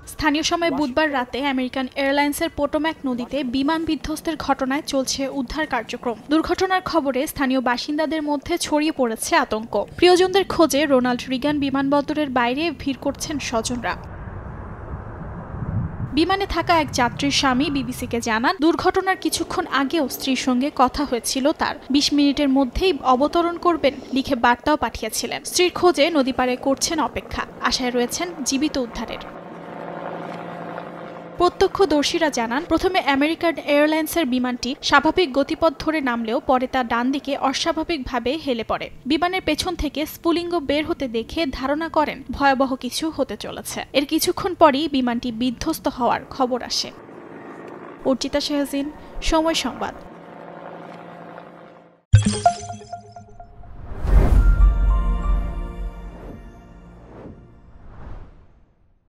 স্থানীয় সময় বুধবার রাতে আমেরিকান এয়ারলাইন্সের পোটোম্যাক নদীতে বিমান বিধ্বস্তের ঘটনায় চলছে উদ্ধার কার্যক্রম। দুর্ঘটনার খবরে স্থানীয় বাসিন্দাদের মধ্যে ছড়িয়ে পড়েছে আতঙ্ক। প্রিয়জনদের খোঁজে রোনাল্ড রিগান বিমানবন্দরের বাইরে ভিড় করছেন স্বজনরা। বিমানে থাকা এক যাত্রীর স্বামী বিবিসিকে জানান, দুর্ঘটনার কিছুক্ষণ আগেও স্ত্রীর সঙ্গে কথা হয়েছিল তার। ২০ মিনিটের মধ্যেই অবতরণ করবেন লিখে বার্তাও পাঠিয়েছিলেন। স্ত্রীর খোঁজে নদী পাড়ে করছেন অপেক্ষা, আশায় রয়েছেন জীবিত উদ্ধারের। প্রত্যক্ষদর্শীরা জানান, প্রথমে আমেরিকান এয়ারলাইন্সের বিমানটি স্বাভাবিক গতিপথ ধরে নামলেও পরে তা ডান দিকে অস্বাভাবিকভাবে হেলে পড়ে। বিমানের পেছন থেকে স্ফুলিঙ্গ বের হতে দেখে ধারণা করেন ভয়াবহ কিছু হতে চলেছে। এর কিছুক্ষণ পরই বিমানটি বিধ্বস্ত হওয়ার খবর আসে। অর্চিতা শাহজিন, সময় সংবাদ।